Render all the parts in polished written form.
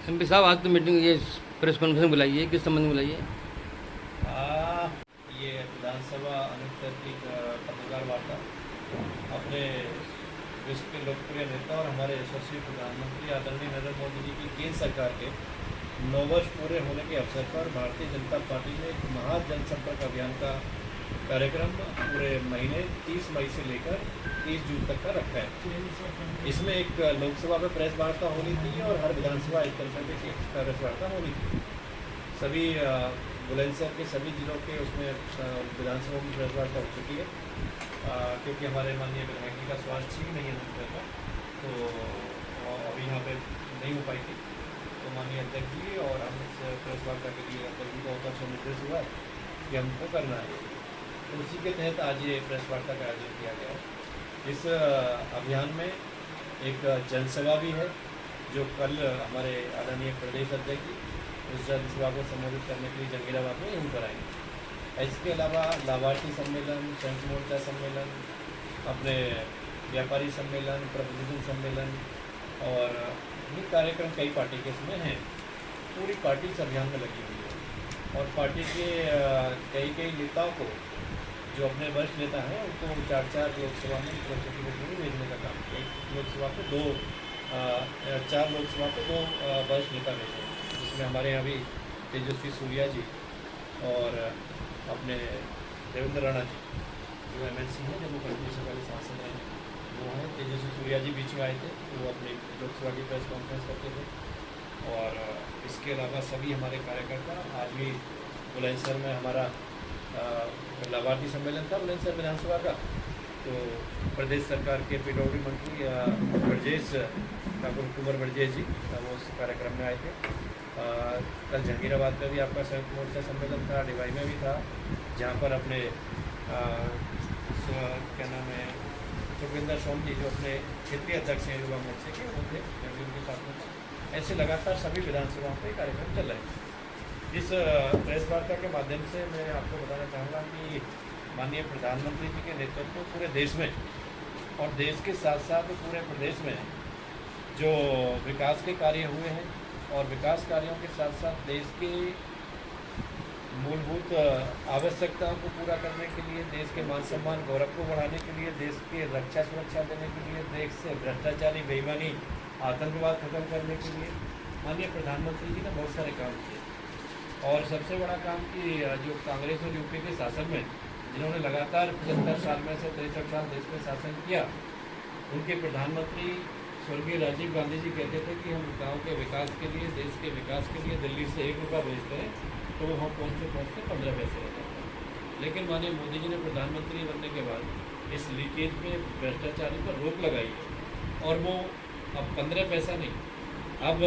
MP साहब, आज तो मीटिंग ये प्रेस कॉन्फ्रेंस बुलाई है, किस संबंध में बुलाई है? ये विधानसभा अनौपचारिक पत्रकार वार्ता अपने विश्व के लोकप्रिय नेता और हमारे यशस्वी प्रधानमंत्री आदरणीय नरेंद्र मोदी जी की केंद्र सरकार के 9 वर्ष पूरे होने के अवसर पर भारतीय जनता पार्टी ने एक महा जनसंपर्क अभियान का कार्यक्रम पूरे महीने 30 मई से लेकर 30 जून तक का रखा है। इसमें एक लोकसभा में प्रेस वार्ता होनी थी और हर विधानसभा क्षेत्र में एक प्रेस वार्ता होनी थी। सभी बुलंदशहर के सभी जिलों के उसमें विधानसभा में प्रेस वार्ता हो चुकी है, क्योंकि हमारे माननीय विधायक जी का स्वास्थ्य ठीक नहीं है का, तो अभी यहाँ पे नहीं हो पाई थी। तो माननीय अध्यक्ष जी और हम इस प्रेस वार्ता के लिए अध्यक्ष जी का ऊपर से निर्देश हुआ कि हमको करना है, तो उसी के तहत आज ये प्रेस वार्ता का आयोजन किया गया है। इस अभियान में एक जनसभा भी है जो कल हमारे आदरणीय प्रदेश अध्यक्ष जी उस जनसभा को संबोधित करने के लिए जंगीराबाद में यहीं पर आएंगे। इसके अलावा लाभार्थी सम्मेलन, संयुक्त मोर्चा सम्मेलन, अपने व्यापारी सम्मेलन, प्रबुद्धजन सम्मेलन और ये कार्यक्रम कई पार्टी के इसमें हैं। पूरी पार्टी इस अभियान में लगी हुई है और पार्टी के कई नेताओं को, जो अपने वरिष्ठ नेता हैं, उनको 4 लोकसभा में भेजने का काम किया। एक लोकसभा पे 2 4 लोकसभा पे 2 वरिष्ठ नेता भेजे, जिसमें हमारे यहाँ भी तेजस्वी सूर्या जी और अपने देवेंद्र राणा जी जो MLC हैं, जम्मू कश्मीर से पहले सांसद रहे, वो हैं। तेजस्वी सूर्या जी बीच में आए थे, वो अपनी लोकसभा की प्रेस कॉन्फ्रेंस करते थे। और इसके अलावा सभी हमारे कार्यकर्ता, आज भी बुलंदशहर में हमारा लाभार्थी सम्मेलन था बुलंदशहर विधानसभा का, तो प्रदेश सरकार के पीडब्ल्यूडी मंत्री ब्रजेश ठाकुर कुंवर ब्रजेश जी वो उस कार्यक्रम में आए थे। कल जहांगीराबाद में भी आपका संयुक्त मोर्चा सम्मेलन था, डिवाई में भी था, जहाँ पर अपने क्या नाम है, सुखविंदर सोम जी जो अपने क्षेत्रीय अध्यक्ष हैं युवा मोर्चे के, वो थे, उनके साथ में। ऐसे लगातार सभी विधानसभाओं पर कार्यक्रम चल रहे हैं। इस प्रेस वार्ता के माध्यम से मैं आपको बताना चाहूँगा कि माननीय प्रधानमंत्री जी के नेतृत्व पूरे देश में और देश के साथ साथ पूरे प्रदेश में जो विकास के कार्य हुए हैं और विकास कार्यों के साथ साथ देश की मूलभूत आवश्यकताओं को पूरा करने के लिए, देश के मान सम्मान गौरव को बढ़ाने के लिए, देश के रक्षा सुरक्षा देने के लिए, देश से भ्रष्टाचारी बेईमानी आतंकवाद खत्म करने के लिए माननीय प्रधानमंत्री जी ने बहुत सारे काम किए। और सबसे बड़ा काम कि जो कांग्रेस और यूपी के शासन में जिन्होंने लगातार 75 साल में से 63 साल देश में शासन किया, उनके प्रधानमंत्री स्वर्गीय राजीव गांधी जी कहते थे कि हम गांव के विकास के लिए, देश के विकास के लिए दिल्ली से 1 रुपया भेजते हैं तो वहाँ पहुँचते 15 पैसे रहते हैं। लेकिन माननीय मोदी जी ने प्रधानमंत्री बनने के बाद इस लीकेज पे, भ्रष्टाचारी पर रोक लगाई और वो अब 15 पैसा नहीं, अब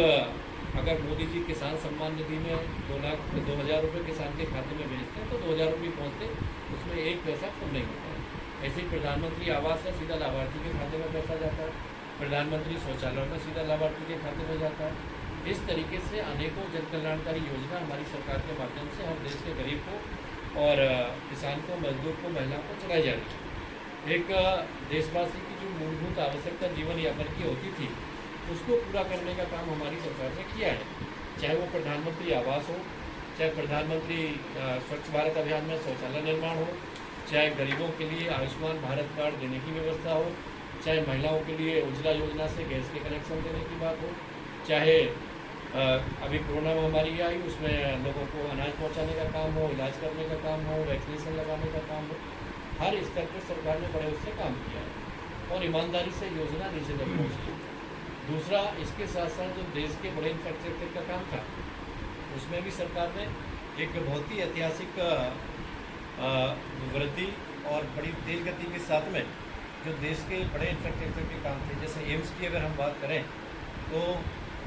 अगर मोदी जी किसान सम्मान निधि में 2,00,000 रुपये किसान के खाते में भेजते हैं तो 2,000 रुपये पहुँचते, उसमें 1 पैसा कम नहीं होता है। ऐसे ही प्रधानमंत्री आवास है, सीधा लाभार्थी के खाते में पैसा जाता है, प्रधानमंत्री शौचालय में सीधा लाभार्थी के खाते में जाता है। इस तरीके से अनेकों जन कल्याणकारी योजना हमारी सरकार के माध्यम से हर देश के गरीब को और किसान को, मजदूर को, महिला को चलाई जा रही है। एक देशवासी की जो मूलभूत आवश्यकता जीवन यापन की होती थी, उसको पूरा करने का काम हमारी सरकार ने किया है। चाहे वो प्रधानमंत्री आवास हो, चाहे प्रधानमंत्री स्वच्छ भारत अभियान में शौचालय निर्माण हो, चाहे गरीबों के लिए आयुष्मान भारत कार्ड देने की व्यवस्था हो, चाहे महिलाओं के लिए उज्ज्वला योजना से गैस के कनेक्शन देने की बात हो, चाहे अभी कोरोना महामारी आई उसमें लोगों को अनाज पहुँचाने का काम हो, इलाज करने का काम हो, वैक्सीनेशन लगाने का काम हो, हर स्तर पर सरकार ने बड़े उससे काम किया है और ईमानदारी से योजना नीचे तक पहुँची। दूसरा, इसके साथ साथ जो देश के बड़े इंफ्रास्ट्रक्चर का काम था, उसमें भी सरकार ने एक बहुत ही ऐतिहासिक वृद्धि और बड़ी तेज गति के साथ में जो देश के बड़े इंफ्रास्ट्रक्चर के काम थे, जैसे एम्स की अगर हम बात करें तो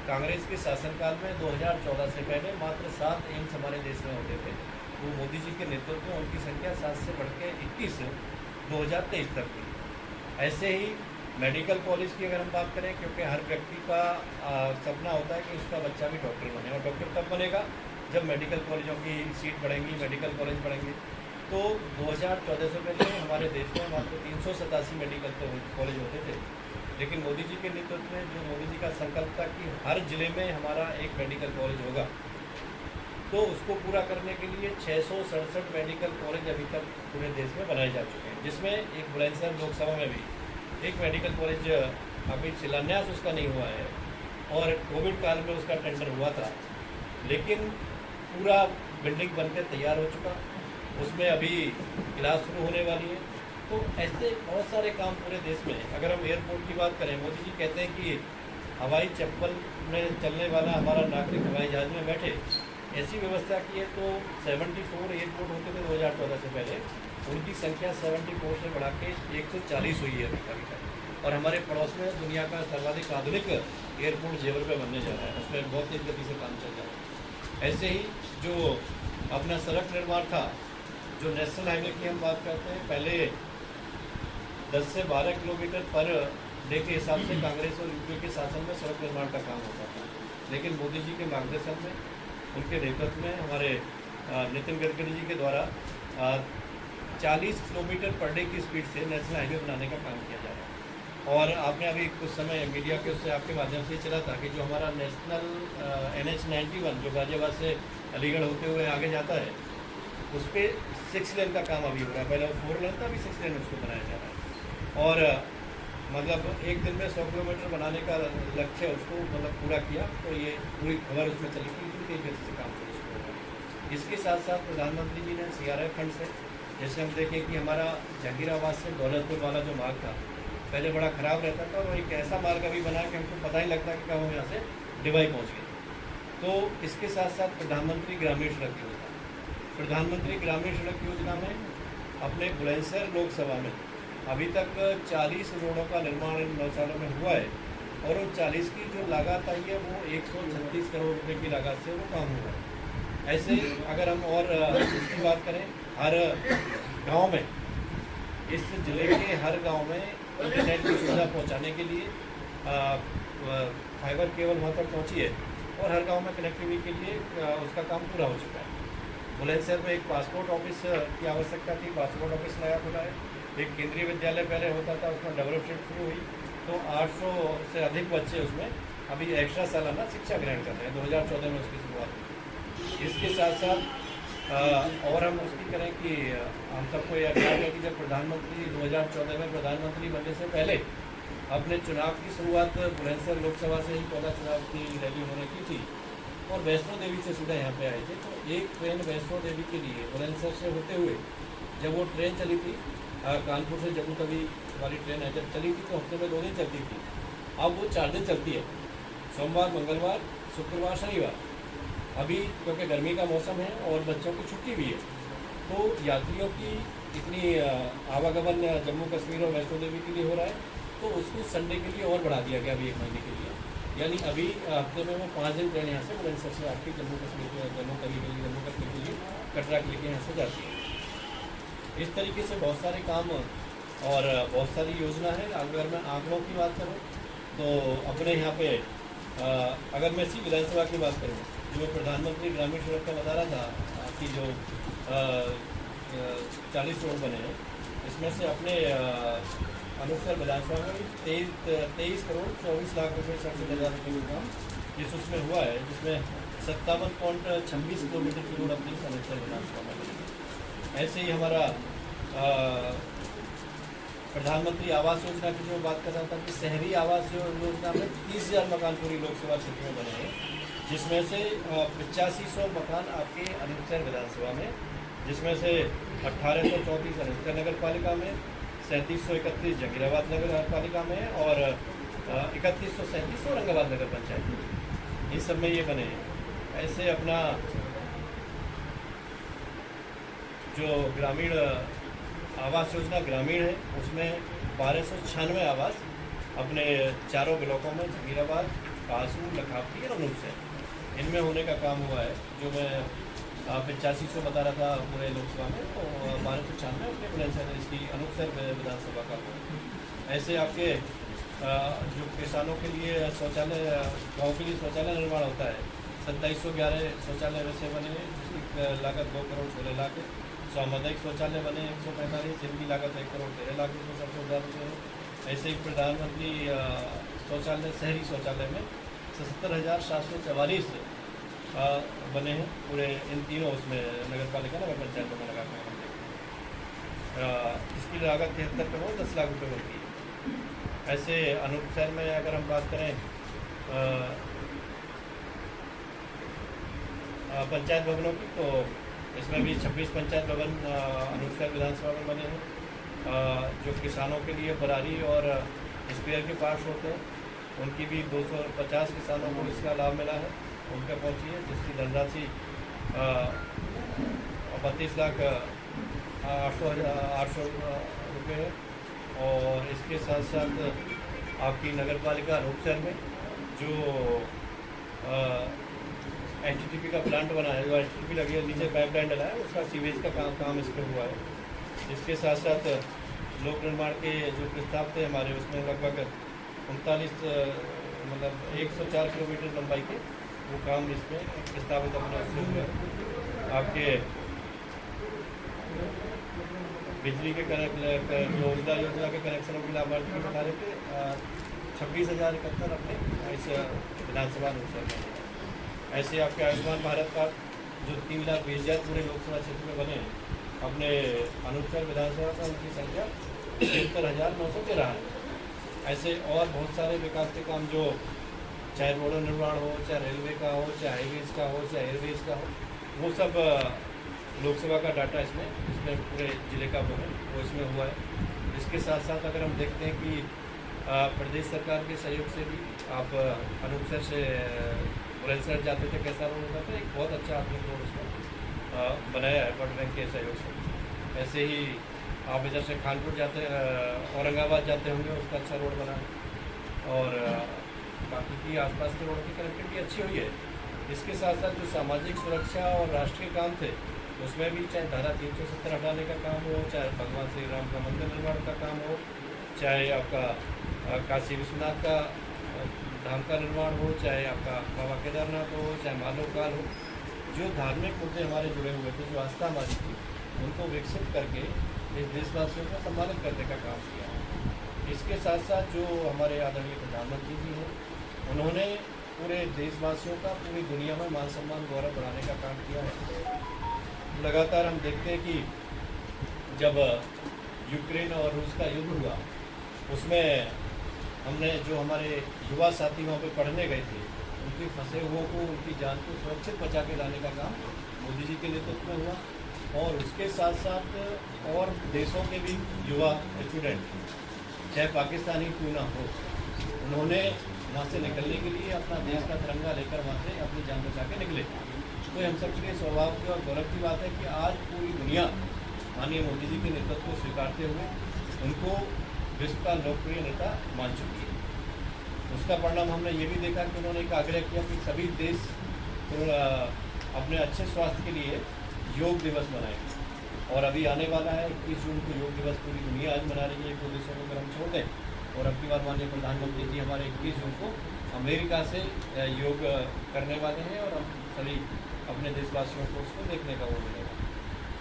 कांग्रेस के शासनकाल में 2014 से पहले मात्र 7 एम्स हमारे देश में होते थे। वो मोदी जी के नेतृत्व में उनकी संख्या 7 से बढ़ के 21 2023 तक थी। ऐसे ही मेडिकल कॉलेज की अगर हम बात करें, क्योंकि हर व्यक्ति का सपना होता है कि उसका बच्चा भी डॉक्टर बने, और डॉक्टर कब बनेगा जब मेडिकल कॉलेजों की सीट बढ़ेंगी, मेडिकल कॉलेज बढ़ेंगे। तो 2014 से पहले हमारे देश में मात्र 387 मेडिकल कॉलेज होते थे, लेकिन मोदी जी के नेतृत्व में जो मोदी जी का संकल्प था कि हर जिले में हमारा एक मेडिकल कॉलेज होगा, तो उसको पूरा करने के लिए 667 मेडिकल कॉलेज अभी तक पूरे देश में बनाए जा चुके हैं, जिसमें एक बुलंदशहर लोकसभा में भी एक मेडिकल कॉलेज अभी शिलान्यास उसका नहीं हुआ है, और कोविड काल में उसका टेंडर हुआ था, लेकिन पूरा बिल्डिंग बनकर तैयार हो चुका, उसमें अभी क्लास शुरू होने वाली है। तो ऐसे बहुत सारे काम पूरे देश में हैं। अगर हम एयरपोर्ट की बात करें, मोदी जी कहते हैं कि हवाई चप्पल में चलने वाला हमारा नागरिक हवाई जहाज़ में बैठे, ऐसी व्यवस्था की है। तो 74 एयरपोर्ट होते थे 2014 से पहले, उनकी संख्या 74 से बढ़ा के 140 हुई है अभी तक। और हमारे पड़ोस में दुनिया का सर्वाधिक आधुनिक एयरपोर्ट जेवर पे बनने जा रहा है, उसमें बहुत तेज गति से काम चल रहा है। ऐसे ही जो अपना सड़क निर्माण था, जो नेशनल हाईवे की हम बात करते हैं, पहले 10 से 12 किलोमीटर पर डे के हिसाब से कांग्रेस और यूपीए के शासन में सड़क निर्माण का काम होता था, लेकिन मोदी जी के मार्गदर्शन में, उनके नेतृत्व में, हमारे नितिन गडकरी जी के द्वारा 40 किलोमीटर पर डे की स्पीड से नेशनल हाईवे बनाने का काम किया जा रहा है। और आपने अभी कुछ समय मीडिया के उससे आपके माध्यम से चला था कि जो हमारा नेशनल NH91 जो गाजियाबाद से अलीगढ़ होते हुए आगे जाता है, उस पर 6 लेन का काम अभी हो रहा है। पहले 4 लेन था, अभी 6 लेन उसको बनाया जा रहा है। और मतलब एक दिन में 100 किलोमीटर बनाने का लक्ष्य उसको मतलब पूरा किया, तो ये पूरी खबर उसमें चली कि इतनी तेज गति से काम किया। इसके साथ साथ प्रधानमंत्री जी ने CRF फंड से, जैसे हम देखें कि हमारा जहांगीराबाद से दौलतपुर वाला जो मार्ग था, पहले बड़ा ख़राब रहता था, और एक ऐसा मार्ग अभी बना कि हमको पता ही लगता कि कब हम यहाँ से डिवाई पहुँच गए। तो इसके साथ साथ प्रधानमंत्री ग्रामीण सड़क योजना, प्रधानमंत्री ग्रामीण सड़क योजना में अपने बुलंदशहर लोकसभा में अभी तक 40 रोडों का निर्माण इन 9 सालों में हुआ है, और उन 40 की जो लागत आई है वो 136 करोड़ रुपए की लागत से वो काम हुआ है। ऐसे अगर हम और इसकी बात करें, हर गांव में, इस जिले के हर गांव में इंटरनेट की सुविधा पहुंचाने के लिए फाइबर केबल वहाँ तक पहुँची है, और हर गांव में कनेक्टिविटी के लिए उसका काम पूरा हो चुका है। बुलंदशहर में एक पासपोर्ट ऑफिस की आवश्यकता थी, पासपोर्ट ऑफिस नया खुला है। एक केंद्रीय विद्यालय पहले होता था, उसमें डेवलपमेंट शुरू हुई, तो 800 से अधिक बच्चे उसमें अभी एक्स्ट्रा सालाना शिक्षा ग्रहण कर रहे हैं। 2014 में उसकी शुरुआत हुई। इसके साथ साथ और हम उसकी करें कि हम सबको यह ज्ञात है कि जब प्रधानमंत्री 2014 में प्रधानमंत्री बनने से पहले अपने चुनाव की शुरुआत बुलंदशहर लोकसभा से ही पहला चुनाव की रैली होने की थी, और वैष्णो देवी से सीधा यहाँ पे आए थे। तो एक ट्रेन वैष्णो देवी के लिए बुलंदशहर से होते हुए जब वो ट्रेन चली थी, कानपुर से जम्मू तवी वाली ट्रेन है, जब चली थी तो हफ्ते में 2 दिन चलती थी। अब वो 4 दिन चलती है, सोमवार, मंगलवार, शुक्रवार, शनिवार। अभी क्योंकि गर्मी का मौसम है और बच्चों की छुट्टी भी है, तो यात्रियों की इतनी आवागमन जम्मू कश्मीर और वैष्णो देवी के लिए हो रहा है, तो उसको संडे के लिए और बढ़ा दिया गया अभी 1 महीने के लिए। यानी अभी हफ्ते में वो 5 दिन ट्रेन यहाँ से बुलंदशहर से आपकी जम्मू कश्मीर के जम्मू तवी के लिए, जम्मू कश्मीर के लिए, कटरा के लिए यहाँ से जाती है। इस तरीके से बहुत सारे काम और बहुत सारी योजना है। अगर मैं आंकड़ों की बात करूँ तो अपने यहाँ पे अगर मैं इसी विधानसभा की बात करूँ, जो प्रधानमंत्री ग्रामीण सड़क का बता रहा था कि जो 40 रोड बने हैं, इसमें से अपने अनुसार विधानसभा में 23 करोड़ 24 लाख रुपये 67,000 रुपये का काम जिस उसमें हुआ है, जिसमें 57.26 किलोमीटर की रोड अपनी अनुसार विधानसभा में बनी। ऐसे ही हमारा प्रधानमंत्री आवास योजना की जो बात कर रहा था कि शहरी आवास योजना में 30,000 मकान पूरी लोकसभा क्षेत्र में बने हैं, जिसमें से 8500 मकान आपके अनूपसर विधानसभा में, जिसमें से 1834 अनूपसर नगर पालिका में, 3731 जहांगीराबाद नगर पालिका में, और 3137 औरंगाबाद नगर पंचायत में, इन सब में ये बने हैं। ऐसे अपना जो ग्रामीण आवास योजना ग्रामीण है, उसमें 1296 आवास अपने चारों ब्लॉकों में, जहांगीराबाद, कासू, लखावटी और अनूपसर, इनमें होने का काम हुआ है। जो मैं 8500 बता रहा था पूरे लोकसभा में, तो 1296 अपने बुलंदशहर इसकी अनूपसर विधानसभा का हुआ। ऐसे आपके जो किसानों के लिए शौचालय, गाँव के लिए शौचालय निर्माण होता है, 2711 शौचालय वैसे बने हैं, जिसकी लागत 2 करोड़ 16 लाख है। सामुदायिक शौचालय बने 145, जिनकी लागत 1 करोड़ 13 लाख रुपये 70,000 रुपये है। ऐसे ही प्रधानमंत्री शौचालय, शहरी शौचालय में 77,744 बने हैं पूरे इन तीनों उसमें नगर पालिका नगर पंचायतों में लगा कर हम देखते हैं। इसकी लागत 73 करोड़ 10 लाख रुपये बनती है। ऐसे अनूप शहर में अगर हम बात करें पंचायत भवनों की, तो इसमें भी 26 पंचायत भवन अनूप शहर विधानसभा में बने हैं। जो किसानों के लिए बरारी और स्पेयर के पार्ट्स होते हैं, उनकी भी 250 किसानों को इसका लाभ मिला है, उन तक पहुँची है, जिसकी धनराशि 32,08,000 रुपये है। और इसके साथ साथ आपकी नगर पालिका अनूप शहर में जो HTTP का प्लांट बना है, जो HTTP लगी है, नीचे पाइपलाइन डला है, उसका सीवेज का काम इस पर हुआ है। इसके साथ साथ लोक निर्माण के जो प्रस्ताव थे हमारे, उसमें लगभग 39 मतलब 104 किलोमीटर लंबाई के वो काम इसमें प्रस्तावित अपने उससे हुए। आपके बिजली के जो उज्ज्वला योजना के कनेक्शनों के लाभार्थी के बता रहे थे 26,071 अपने इस विधानसभा अनुसार में। ऐसे आपके आयुष्मान भारत कार्ड जो 3,20,000 पूरे लोकसभा क्षेत्र में बने हैं, अपने अनूप शहर विधानसभा में उनकी संख्या 73,913 है। ऐसे और बहुत सारे विकास के काम जो चाहे रोड निर्माण हो, चाहे रेलवे का हो, चाहे हाईवेज का हो, चाहे एयरवेज का हो, वो सब लोकसभा का डाटा इसमें पूरे ज़िले का वो है, वो इसमें हुआ है। इसके साथ साथ अगर हम देखते हैं कि प्रदेश सरकार के सहयोग से भी आप अनूप शहर से बुलंदशहर जाते थे, कैसा रोड होता था, एक बहुत अच्छा आपने रोड उसमें बनाया है वर्ल्ड बैंक के सहयोग से। ऐसे ही आप इधर से खानपुर जाते, औरंगाबाद जाते होंगे, उसका अच्छा रोड बना है। और बाकी की आसपास के रोड की कनेक्टिविटी अच्छी हुई है। इसके साथ साथ जो सामाजिक सुरक्षा और राष्ट्रीय काम थे, उसमें भी चाहे धारा 370 हटाने का काम हो, चाहे भगवान श्री राम का मंदिर निर्माण का काम हो, चाहे आपका काशी विश्वनाथ का धाम का निर्माण हो, चाहे आपका बाबा केदारनाथ हो, चाहे मानवकाल हो, जो धार्मिक मुद्दे हमारे जुड़े हुए थे, जो आस्था हमारी थी, उनको विकसित करके इस देशवासियों को सम्मानित करने का काम किया है। इसके साथ साथ जो हमारे आदरणीय प्रधानमंत्री जी हैं, उन्होंने पूरे देशवासियों का पूरी दुनिया में मान सम्मान गौरव बढ़ाने का काम किया है। लगातार हम देखते हैं कि जब यूक्रेन और रूस का युद्ध हुआ, उसमें हमने जो हमारे युवा साथी वहाँ पे पढ़ने गए थे, उनके फंसे हुओं को, उनकी जान को सुरक्षित बचा के लाने का काम मोदी जी के नेतृत्व में हुआ। और उसके साथ साथ और देशों के भी युवा स्टूडेंट, चाहे पाकिस्तानी क्यों ना हो, उन्होंने वहाँ से निकलने के लिए अपना देश का तिरंगा लेकर वहाँ से अपनी जान बचा के निकले। तो हम सबके लिए सौभाग्य और गौरव की बात है कि आज पूरी दुनिया माननीय मोदी जी के नेतृत्व को स्वीकारते हुए उनको विश्व का लोकप्रिय नेता मान चुकी है। उसका परिणाम हमने ये भी देखा कि उन्होंने एक आग्रह किया कि सभी देश अपने अच्छे स्वास्थ्य के लिए योग दिवस मनाएं। और अभी आने वाला है 21 जून को योग दिवस पूरी दुनिया आज मना रही है। एक दो देशों को अगर हम छोड़ दें, और अब की बार माननीय प्रधानमंत्री जी हमारे 21 जून को अमेरिका से योग करने वाले हैं, और हम सभी अपने देशवासियों को उसको देखने का वो मिलेगा।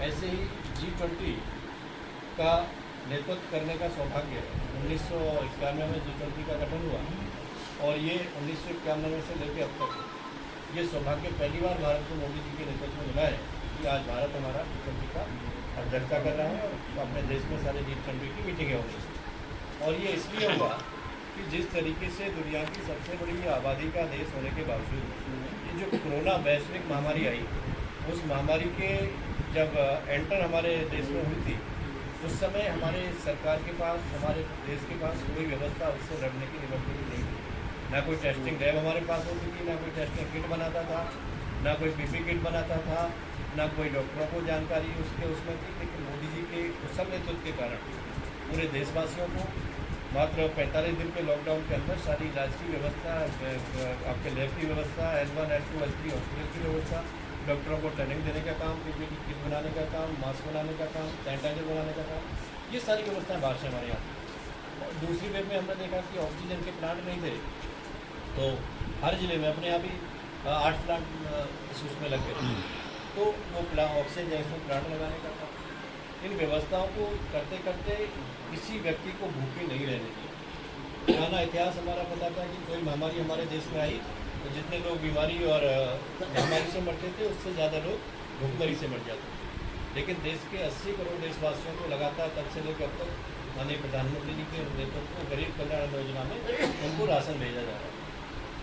ऐसे ही G20 का नेतृत्व करने का सौभाग्य 1991 में G20 का गठन हुआ, और ये 1991 से लेकर अब तक ये सौभाग्य पहली बार भारत को मोदी जी के नेतृत्व में मिला है कि आज भारत हमारा G20 का अध्यक्षता कर रहा है, और अपने देश में सारे G20 की मीटिंगें होंगी। और ये इसलिए होगा कि जिस तरीके से दुनिया की सबसे बड़ी आबादी का देश होने के बावजूद ये जो कोरोना वैश्विक महामारी आई, उस महामारी के जब एंटर हमारे देश में हुई थी, उस समय हमारे सरकार के पास, हमारे देश के पास कोई व्यवस्था उससे लड़ने की निपटने की नहीं थी। ना कोई टेस्टिंग लैब हमारे पास होती थी, ना कोई टेस्टिंग किट बनाता था, ना कोई PP किट बनाता था, ना कोई डॉक्टरों को जानकारी उसमें थी। लेकिन मोदी जी के कुशल नेतृत्व के कारण पूरे देशवासियों को मात्र 45 दिन के लॉकडाउन के अंदर सारी इलाज की व्यवस्था, आपके लैब की व्यवस्था, L1, L2, L3 हॉस्पिटल की व्यवस्था, डॉक्टरों को ट्रेनिंग देने का काम, PPE किट बनाने का काम, मास्क बनाने का काम, सैनिटाइजर बनाने का काम, ये सारी व्यवस्थाएं बाहर से हमारे यहाँ। और दूसरी वेव में हमने देखा कि ऑक्सीजन के प्लांट नहीं थे, तो हर ज़िले में अपने यहाँ भी 8 प्लांट उसमें लग गए, तो वो ऑक्सीजन प्लांट लगाने का काम। इन व्यवस्थाओं को करते करते किसी व्यक्ति को भूखे नहीं रहने दिया। पुराना इतिहास हमारा बताता है कि कोई महामारी हमारे देश में आई तो जितने लोग बीमारी और महामारी से मरते थे उससे ज़्यादा लोग भूखमरी से मर जाते थे। लेकिन देश के 80 करोड़ देशवासियों को लगातार तब से लेकर अब तक माननीय प्रधानमंत्री जी के नेतृत्व में गरीब कल्याण योजना में उनको राशन भेजा जा रहा है।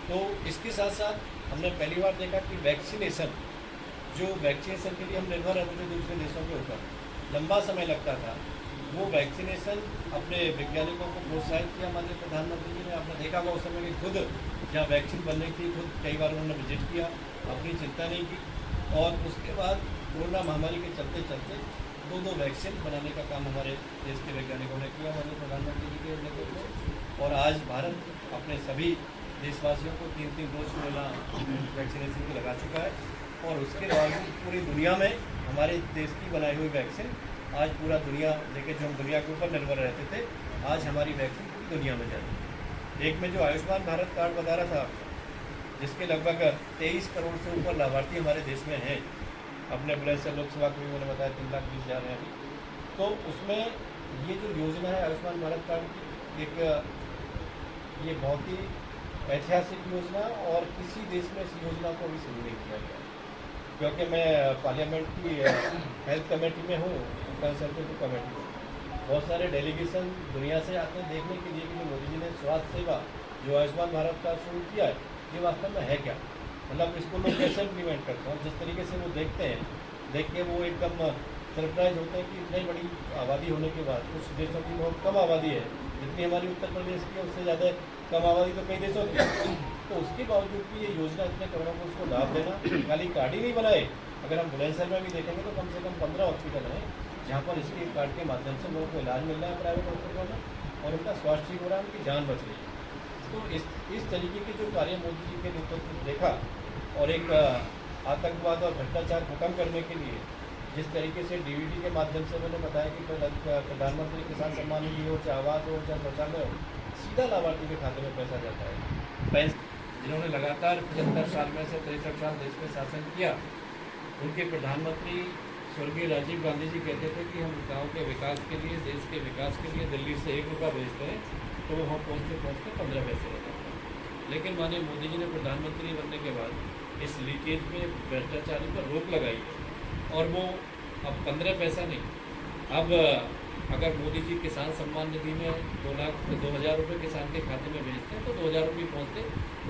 तो इसके साथ साथ हमने पहली बार देखा कि वैक्सीनेशन के लिए हम निर्भर रहते थे दूसरे देशों के ऊपर, लंबा समय लगता था, वो वैक्सीनेशन अपने वैज्ञानिकों को प्रोत्साहित किया माननीय प्रधानमंत्री जी ने। आपने देखा होगा उस समय कि खुद जहाँ वैक्सीन बनने की खुद कई बार उन्होंने विजिट किया, अपनी चिंता नहीं की। और उसके बाद कोरोना महामारी के चलते चलते दो वैक्सीन बनाने का काम हमारे देश के वैज्ञानिकों ने किया माननीय प्रधानमंत्री जी के नेतृत्व में। और आज भारत अपने सभी देशवासियों को 3 डोज कोरोना वैक्सीनेशन की लगा चुका है। और उसके बावजूद पूरी दुनिया में हमारे देश की बनाई हुई वैक्सीन आज पूरा दुनिया लेके जो हम दुनिया के ऊपर निर्भर रहते थे, आज हमारी वैक्सीन पूरी दुनिया में जाती है। एक में जो आयुष्मान भारत कार्ड बता रहा था, जिसके लगभग 23 करोड़ से ऊपर लाभार्थी हमारे देश में हैं। अपने बुलंदशहर लोकसभा को भी मैंने बताया 3,20,000 हैं अभी। तो उसमें ये जो योजना है आयुष्मान भारत कार्ड की, ये बहुत ही ऐतिहासिक योजना और किसी देश में इस योजना को भी शुरू नहीं किया गया। क्योंकि मैं पार्लियामेंट की हेल्थ कमेटी में हूँ, कंसल्टेटिव कमेटी में, बहुत सारे डेलीगेशन दुनिया से आते हैं देखने के लिए कि जो मोदी जी ने स्वास्थ्य सेवा जो आयुष्मान भारत कार्ड शुरू किया है, ये वास्तव में है क्या, मतलब इसको लोग कैसे इम्प्लीमेंट करते हैं। और जिस तरीके से वो देखते हैं, देख के वो एकदम सरप्राइज होते हैं कि इतनी बड़ी आबादी होने के बाद, कुछ देशों की बहुत कम आबादी है, जितनी हमारी उत्तर प्रदेश की है उससे ज़्यादा कम आबादी तो कई देशों की है। तो उसके बावजूद भी ये योजना इतने करोड़ों को उसको लाभ देना, खाली कार्ड ही नहीं बनाए। अगर हम बुलंदशहर में भी देखेंगे तो कम से कम 15 हॉस्पिटल हैं जहाँ पर इसके कार्ड के माध्यम से लोगों को इलाज मिल रहा है प्राइवेट हॉस्पिटलों में, और उनका स्वास्थ्य ठीक हो रहा है, उनकी जान बच रही है। तो इस तरीके के जो कार्य मोदी जी के नेतृत्व में देखा, और एक आतंकवाद और भ्रष्टाचार खत्म करने के लिए जिस तरीके से डीबीटी के माध्यम से मैंने बताया कि प्रधानमंत्री किसान सम्मान निधि हो, चाहे आवास हो, चाहे शौचालय हो, सीधा लाभार्थी के खाते में पैसा जाता है। जिन्होंने लगातार 75 साल में से 63 साल देश में शासन किया, उनके प्रधानमंत्री स्वर्गीय राजीव गांधी जी कहते थे कि हम गांव के विकास के लिए, देश के विकास के लिए दिल्ली से 1 रुपया भेजते हैं तो वहाँ पहुँचते 15 पैसे रहते हैं। लेकिन माननीय मोदी जी ने प्रधानमंत्री बनने के बाद इस लीकेज में, भ्रष्टाचारी पर रोक लगाई और वो अब 15 पैसा नहीं, अब अगर मोदी जी किसान सम्मान निधि में 2,00,000 रुपये किसान के खाते में भेजते हैं तो 2,000 रुपये पहुँचते,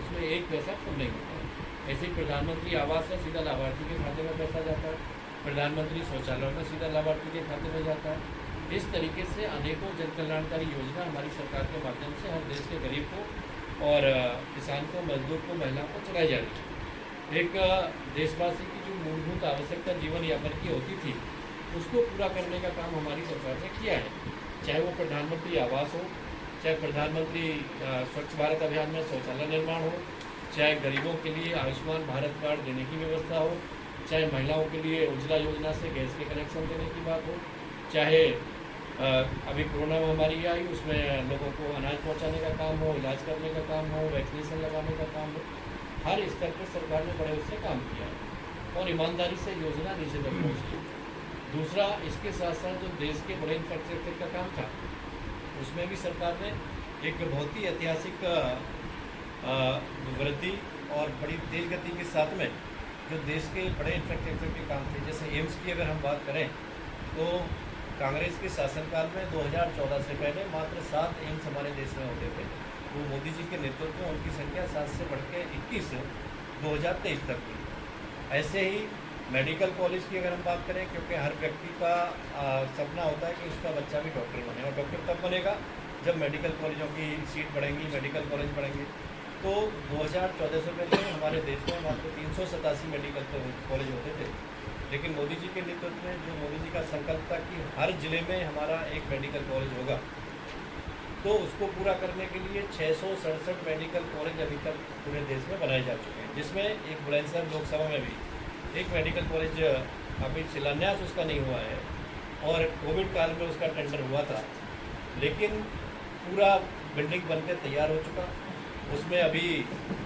उसमें 1 पैसा कम नहीं होता है। ऐसे ही प्रधानमंत्री आवास है, सीधा लाभार्थी के खाते में पैसा जाता है, प्रधानमंत्री शौचालय में सीधा लाभार्थी के खाते में जाता है। इस तरीके से अनेकों जन कल्याणकारी योजना हमारी सरकार के माध्यम से हर देश के गरीब को और किसान को, मजदूर को, महिला को चलाई जा रही है। एक देशवासी की जो मूलभूत आवश्यकता जीवन यापन की होती थी, उसको पूरा करने का काम हमारी सरकार ने किया है। चाहे वो प्रधानमंत्री आवास हो, चाहे प्रधानमंत्री स्वच्छ भारत अभियान में शौचालय निर्माण हो, चाहे गरीबों के लिए आयुष्मान भारत कार्ड देने की व्यवस्था हो, चाहे महिलाओं के लिए उज्ज्वला योजना से गैस के कनेक्शन देने की बात हो, चाहे अभी कोरोना महामारी आई उसमें लोगों को अनाज पहुंचाने का काम हो, इलाज करने का काम हो, वैक्सीनेशन लगाने का काम हो, हर स्तर पर सरकार ने बड़े उससे काम किया है और ईमानदारी से योजना नीचे तक पहुँची। दूसरा, इसके साथ साथ जो देश के बड़े इंफ्रास्ट्रक्चर का काम था, उसमें भी सरकार ने एक बहुत ही ऐतिहासिक वृद्धि और बड़ी तेज गति के साथ में जो देश के बड़े इंफ्रास्ट्रक्चर के काम थे, जैसे एम्स की अगर हम बात करें तो कांग्रेस के शासनकाल में 2014 से पहले मात्र 7 एम्स हमारे देश में होते थे। वो मोदी जी के नेतृत्व में उनकी संख्या 7 से बढ़ के 21 2023 तक हुई। ऐसे ही मेडिकल कॉलेज की अगर हम बात करें, क्योंकि हर व्यक्ति का सपना होता है कि उसका बच्चा भी डॉक्टर बने, और डॉक्टर तब बनेगा जब मेडिकल कॉलेजों की सीट बढ़ेंगी, मेडिकल कॉलेज बढ़ेंगे। तो 2014 से पहले हमारे देश में मात्र 387 मेडिकल कॉलेज होते थे, लेकिन मोदी जी के नेतृत्व में जो मोदी जी का संकल्प था कि हर ज़िले में हमारा एक मेडिकल कॉलेज होगा, तो उसको पूरा करने के लिए 667 मेडिकल कॉलेज अभी तक पूरे देश में बनाए जा चुके हैं, जिसमें एक बुलंदशहर लोकसभा में भी एक मेडिकल कॉलेज अभी शिलान्यास उसका नहीं हुआ है, और कोविड काल में उसका टेंडर हुआ था, लेकिन पूरा बिल्डिंग बनकर तैयार हो चुका, उसमें अभी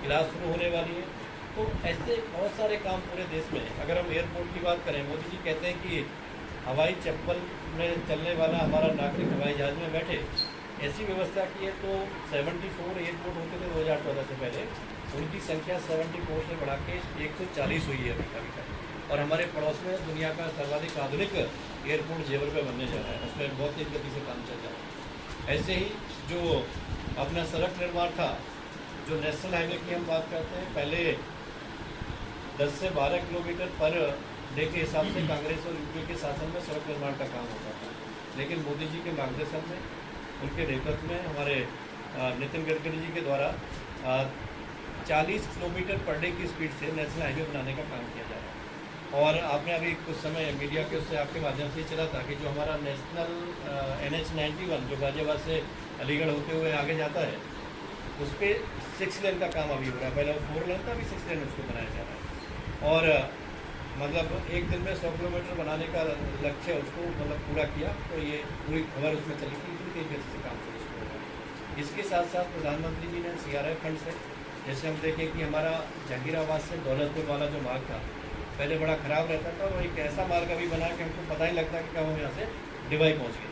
क्लास शुरू होने वाली है। तो ऐसे बहुत सारे काम पूरे देश में। अगर हम एयरपोर्ट की बात करें, मोदी जी कहते हैं कि हवाई चप्पल में चलने वाला हमारा नागरिक हवाई जहाज़ में बैठे, ऐसी व्यवस्था की है। तो 74 एयरपोर्ट होते थे 2014 से पहले, उनकी संख्या 74 से बढ़ा के 140 हुई है अभी तक। और हमारे पड़ोस में दुनिया का सर्वाधिक आधुनिक एयरपोर्ट जेवर पे बनने जा रहा है, उसमें बहुत तेज गति से काम चल रहा है। ऐसे ही जो अपना सड़क निर्माण था, जो नेशनल हाईवे की हम बात करते हैं, पहले 10 से 12 किलोमीटर पर डे के हिसाब से कांग्रेस और यूपीए के शासन में सड़क निर्माण का काम होता था। लेकिन मोदी जी के मार्गदर्शन में, उनके नेतृत्व में, हमारे नितिन गडकरी जी के द्वारा 40 किलोमीटर पर डे की स्पीड से नेशनल हाईवे बनाने का काम किया जा रहा है। और आपने अभी कुछ समय मीडिया के उससे आपके माध्यम से चला था कि जो हमारा नेशनल NH 91 जो गाजियाबाद से अलीगढ़ होते हुए आगे जाता है, उस पर 6 लेन का काम अभी हो रहा है। पहले 4 लेन था, अभी 6 लेन उसको बनाया जा रहा है। और मतलब एक दिन में 100 किलोमीटर बनाने का लक्ष्य उसको मतलब पूरा किया। तो ये पूरी खबर उसमें चली थी, इतनी तेज गति से काम किया उसको हो रहा है। इसके साथ साथ प्रधानमंत्री जी ने CRI फंड से, जैसे हम देखें कि हमारा जहांगीराबाद से दौलतपुर वाला जो मार्ग था पहले बड़ा ख़राब रहता था, वो एक ऐसा मार्ग अभी बना कि हमको पता ही लगता कि कब हम यहाँ से डिवाई पहुँच गए।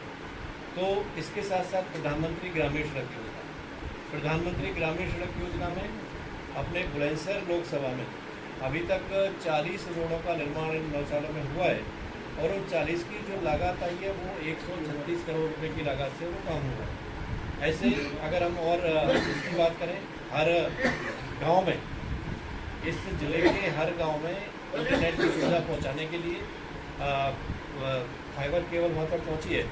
तो इसके साथ साथ प्रधानमंत्री ग्रामीण सड़क योजना, प्रधानमंत्री ग्रामीण सड़क योजना में अपने बुलंदशहर लोकसभा में अभी तक 40 रोडों का निर्माण इन 9 सालों में हुआ है। और उन 40 की जो लागत आई है वो 136 करोड़ रुपए की लागत से वो काम हुआ है। ऐसे अगर हम और इसकी बात करें, हर गांव में, इस ज़िले के हर गांव में इंटरनेट की सुविधा पहुंचाने के लिए फाइबर केबल वहाँ तक पहुँची है।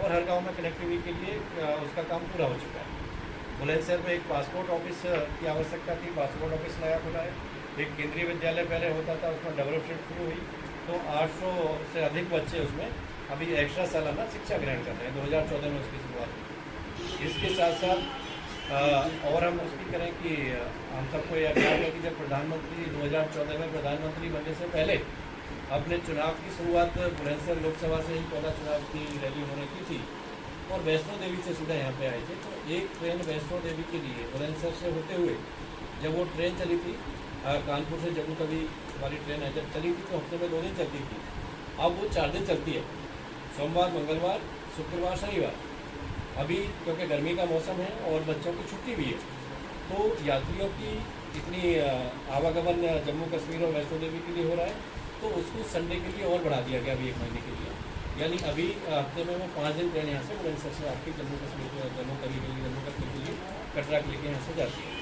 और हर गांव में कनेक्टिविटी के लिए उसका काम पूरा हो चुका है। बुलंदशहर में एक पासपोर्ट ऑफिस की आवश्यकता थी, पासपोर्ट ऑफिस नया खुला है। एक केंद्रीय विद्यालय पहले होता था, उसमें डेवलपमेंट शुरू हुई, तो 800 से अधिक बच्चे उसमें अभी एक्स्ट्रा सालाना शिक्षा ग्रहण कर रहे हैं। 2014 में उसकी शुरुआत हुई। इसके साथ साथ और हम उसकी करें कि हम सबको यह ख्याल है कि जब प्रधानमंत्री 2014 में प्रधानमंत्री बनने से पहले अपने चुनाव की शुरुआत बुलंदशहर लोकसभा से ही पहला चुनाव की रैली होने की थी, और वैष्णो देवी से सीधा यहाँ पे आए थे। तो एक ट्रेन वैष्णो देवी के लिए बुलंदशहर से होते हुए जब वो ट्रेन चली थी, कानपुर से जम्मू कभी हमारी ट्रेन है, जब चली थी तो हफ्ते में 2 दिन चलती थी। अब वो 4 दिन चलती है, सोमवार, मंगलवार, शुक्रवार, शनिवार। अभी क्योंकि गर्मी का मौसम है और बच्चों की छुट्टी भी है, तो यात्रियों की इतनी आवागमन जम्मू कश्मीर और वैष्णो देवी के लिए हो रहा है, तो उसको संडे के लिए और बढ़ा दिया गया अभी 1 महीने के लिए। यानी अभी हफ्ते में वो 5 दिन ट्रेन यहाँ से बुलंदशहर से आपकी जम्मू कश्मीर, जम्मू तवी के लिए, जम्मू कश्मीर के लिए, कटरा के लिए यहाँ से जाती है।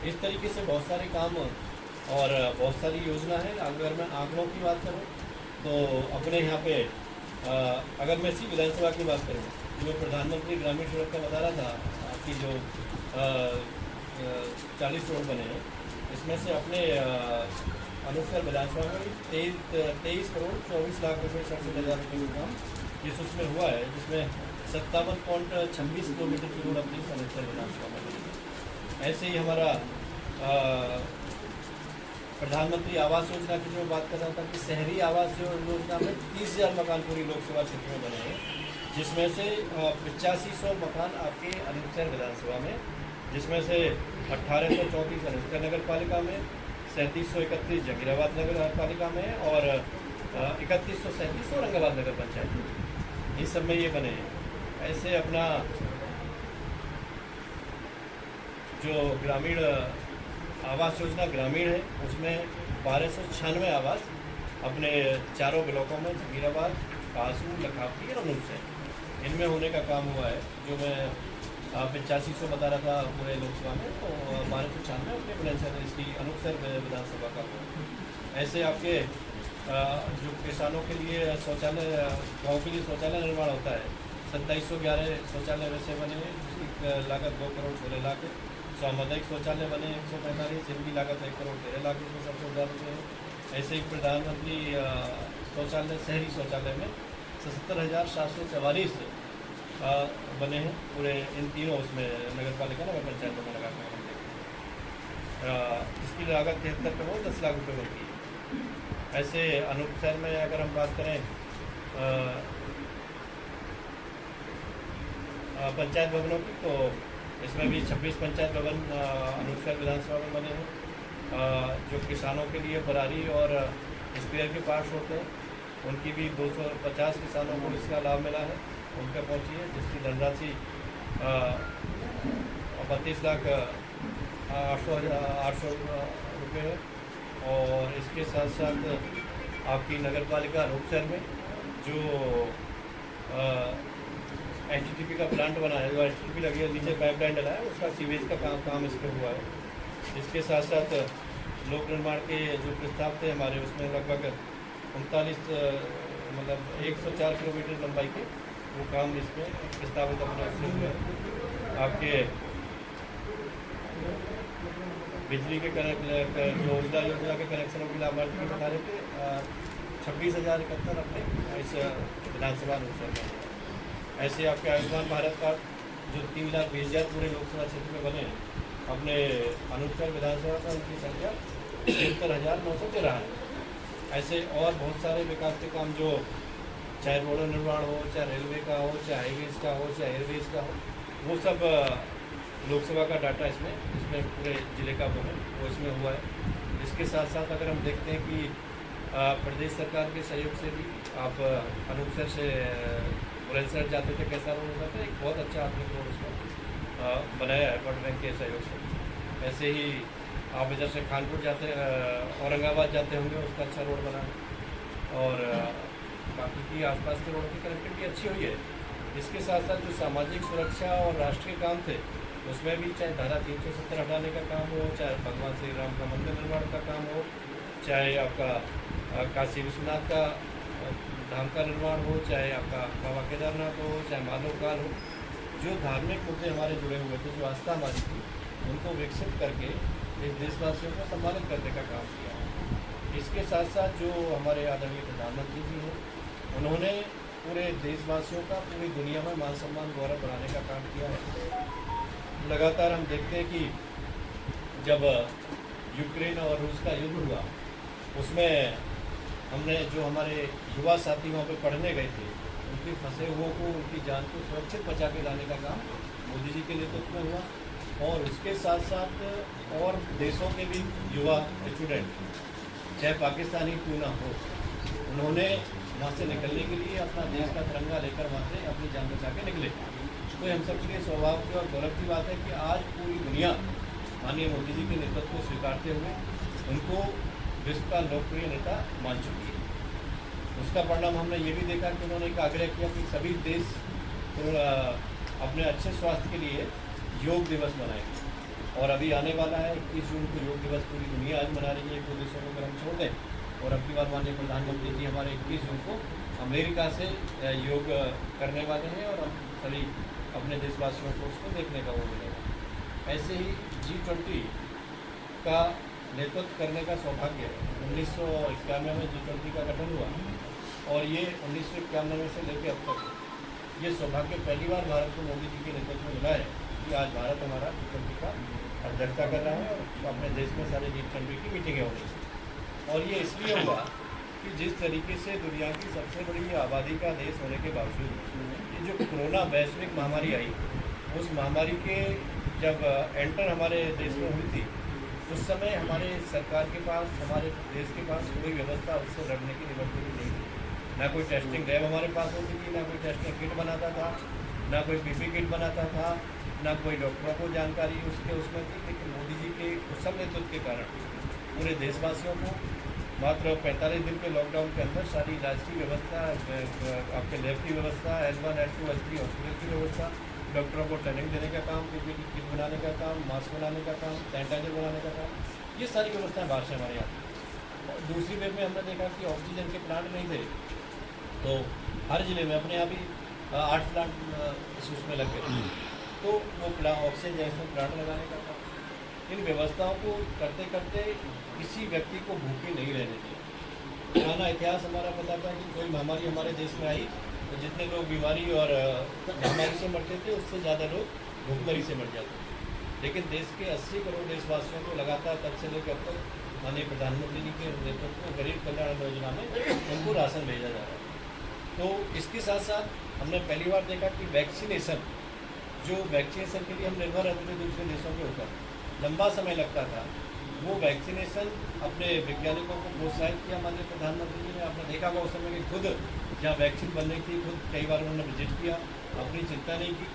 इस तरीके से बहुत सारे काम और बहुत सारी योजना है। अगर मैं आंकड़ों की बात करूं तो अपने यहाँ पे अगर मैं इसी विधानसभा की बात करूं, जो प्रधानमंत्री ग्रामीण सड़क का बता रहा था कि जो 40 रोड बने हैं, इसमें से अपने अनुसार विधानसभा में 23 करोड़ 24 लाख रुपये 67,000 रुपये का काम इस उसमें हुआ है, जिसमें 57.26 किलोमीटर की रोड अपनी अनुसार विधानसभा में बनी है। ऐसे ही हमारा प्रधानमंत्री आवास योजना की जो बात कर रहा था कि शहरी आवास योजना में 30,000 मकान पूरी लोकसभा क्षेत्र में बने हैं, जिसमें से 8500 मकान आपके अनूपशहर विधानसभा में, जिसमें से 1834 अनूपशहर नगर पालिका में, 3731 जहांगीराबाद नगर पालिका में और 3137 औरंगाबाद नगर पंचायत में, इस सब में ये बने हैं। ऐसे अपना जो ग्रामीण आवास योजना ग्रामीण है, उसमें 1296 आवास अपने चारों ब्लॉकों में, जहांगीराबाद, कासू, लखावटी और अनूपशहर, इनमें होने का काम हुआ है। जो मैं 8500 बता रहा था पूरे लोकसभा में, तो 1296 अपने बुलंदशहर इसकी अनूपशहर विधानसभा का हुआ। ऐसे आपके जो किसानों के लिए शौचालय, गाँव के लिए शौचालय निर्माण होता है, 2711 शौचालय वैसे बने हैं, जिसकी लागत 2 करोड़ 16 लाख है। सामुदायिक शौचालय बने 145, जिनकी लागत 1 करोड़ 13 लाख रुपये 70,000 रुपये है। ऐसे ही प्रधानमंत्री शौचालय, शहरी शौचालय में 77,744 बने हैं पूरे इन तीनों उसमें नगर पालिका नगर पंचायतों में लगा कर इसकी लागत 73 करोड़ 10 लाख रुपये बनती है। ऐसे अनूपशहर में अगर हम बात करें पंचायत भवनों की, तो इसमें भी 26 पंचायत भवन अनूपशहर विधानसभा में बने हैं। जो किसानों के लिए बरारी और स्पेयर के पार्ट्स होते हैं, उनकी भी 250 किसानों को इसका लाभ मिला है, उनका पहुँची है, जिसकी धनराशि 32,08,800 रुपये है। और इसके साथ साथ आपकी नगर पालिका रूपसर में जो एचटीपी का प्लांट बना है, जो एचटीपी लगी है, नीचे पाइपलाइन डला है, उसका सीवेज का काम इस पर हुआ है। इसके साथ साथ लोक निर्माण के जो प्रस्ताव थे हमारे, उसमें लगभग 39 मतलब 104 किलोमीटर लंबाई के वो काम इसमें प्रस्तावित अपने से हुए हैं। आपके बिजली के जो उज्ज्वला योजना के कनेक्शनों के लाभार्थी की बता रहे थे 26,071 अपने इस विधानसभा अनुसार में। ऐसे आपके आयुष्मान भारत कार्ड जो 3,20,000 पूरे लोकसभा क्षेत्र में बने हैं, अपने अनुच्छेद विधानसभा में उनकी संख्या 73,913 है। ऐसे और बहुत सारे विकास के काम जो चाहे रोड निर्माण हो, चाहे रेलवे का हो, चाहे हाईवेज़ का हो, चाहे एयरवेज़ का हो, वो सब लोकसभा का डाटा इसमें पूरे ज़िले का वो है, वो इसमें हुआ है। इसके साथ साथ अगर हम देखते हैं कि प्रदेश सरकार के सहयोग से भी आप अनूपसर से बुलंदशहर जाते थे, कैसा रोड होता था, एक बहुत अच्छा आपने रोड उसमें बनाया है वर्ल्ड बैंक के सहयोग से। ऐसे ही आप इधर से कानपुर जाते औरंगाबाद जाते होंगे, उसका अच्छा रोड बना है। और बाकी की आसपास के रोड की कनेक्टिविटी अच्छी हुई है। इसके साथ साथ जो सामाजिक सुरक्षा और राष्ट्रीय काम थे, उसमें भी चाहे धारा 370 हटाने का काम हो, चाहे भगवान श्री राम का मंदिर निर्माण का काम हो, चाहे आपका काशी विश्वनाथ का धाम का निर्माण हो, चाहे आपका बाबा केदारनाथ हो, चाहे माधवकाल हो, जो धार्मिक मुद्दे हमारे जुड़े हुए थे, जो आस्था हमारी थी, उनको विकसित करके इस देशवासियों को सम्मानित करने का काम किया। इसके साथ साथ जो हमारे आदरणीय प्रधानमंत्री जी हैं, उन्होंने पूरे देशवासियों का पूरी दुनिया में मान सम्मान गौरव बढ़ाने का काम किया है। लगातार हम देखते हैं कि जब यूक्रेन और रूस का युद्ध हुआ, उसमें हमने जो हमारे युवा साथी वहाँ पे पढ़ने गए थे, उनके फंसे हुओं को, उनकी जान को सुरक्षित बचा के लाने का काम मोदी जी के नेतृत्व में हुआ। और उसके साथ साथ और देशों के भी युवा स्टूडेंट, चाहे पाकिस्तानी क्यों ना हो, उन्होंने वहाँ से निकलने के लिए अपना देश का तिरंगा लेकर वहाँ से अपनी जान बचा के निकले। तो हम सबके लिए सौभाग्य और गौरव की बात है कि आज पूरी दुनिया माननीय मोदी जी के नेतृत्व को स्वीकारते हुए उनको विश्व का लोकप्रिय नेता मान चुकी है। उसका परिणाम हमने ये भी देखा कि उन्होंने एक आग्रह किया कि सभी देश अपने अच्छे स्वास्थ्य के लिए योग दिवस मनाएंगे। और अभी आने वाला है 21 जून को योग दिवस पूरी दुनिया आज मना रही है। 2 देशों को अगर हम छोड़ दें, और अब की बार माननीय प्रधानमंत्री जी हमारे 21 जून को अमेरिका से योग करने वाले हैं, और हम सभी अपने देशवासियों को उसको देखने का वो मिलेगा। ऐसे ही G20 का नेतृत्व करने का सौभाग्य 1991 में G20 का गठन हुआ, और ये 1991 से लेकर अब तक ये सौभाग्य पहली बार भारत को मोदी जी के नेतृत्व में मिला है कि आज भारत हमारा G20 का अध्यक्षता कर रहा है, और अपने देश में सारे G20 की मीटिंगें हो रही हैं। और ये इसलिए हुआ कि जिस तरीके से दुनिया की सबसे बड़ी आबादी का देश होने के बावजूद ये जो कोरोना वैश्विक महामारी आई, उस महामारी के जब एंटर हमारे देश में हुई थी, उस समय हमारे सरकार के पास, हमारे देश के पास कोई व्यवस्था उससे लड़ने की निबटती नहीं थी। ना कोई टेस्टिंग लैब हमारे पास होती थी, ना कोई टेस्टिंग किट बनाता था, ना कोई पीपी किट बनाता था, ना कोई डॉक्टरों को जानकारी उसमें थी। लेकिन मोदी जी के कुशल नेतृत्व के कारण पूरे देशवासियों को मात्र 45 दिन के लॉकडाउन के अंदर सारी इलाज की व्यवस्था, आपके लैब की व्यवस्था, L1, L2, L3 हॉस्पिटल की व्यवस्था, डॉक्टरों को ट्रेनिंग देने का काम, पीपी किट बनाने का काम, मास्क बनाने का काम, सैनिटाइजर बनाने का काम, ये सारी व्यवस्थाएं बाहर से हमारे यहाँ। और दूसरी वेव में हमने देखा कि ऑक्सीजन के प्लांट नहीं थे, तो हर ज़िले में अपने यहाँ भी 8 प्लांट उसमें लग गए, तो वो ऑक्सीजन जैसे प्लांट लगाने का काम। इन व्यवस्थाओं को करते करते किसी व्यक्ति को भूखे नहीं रहने दिया। पुराना इतिहास हमारा बताता है कि कोई महामारी हमारे देश में आई तो जितने लोग बीमारी और महामारी से मरते थे, उससे ज़्यादा लोग भूखमरी से मर जाते थे। लेकिन देश के 80 करोड़ देशवासियों को लगातार तब से लेकर अब तक माननीय प्रधानमंत्री जी के नेतृत्व में गरीब कल्याण योजना में उनको राशन भेजा जा रहा है। तो इसके साथ साथ हमने पहली बार देखा कि वैक्सीनेशन के लिए हम निर्भर रहते थे दूसरे देशों के ऊपर, लंबा समय लगता था, वो वैक्सीनेशन अपने वैज्ञानिकों को प्रोत्साहित किया माननीय प्रधानमंत्री जी ने। आपने देखा होगा उस समय कि खुद जहाँ वैक्सीन बनने की खुद कई बार उन्होंने विजिट किया, अपनी चिंता नहीं की,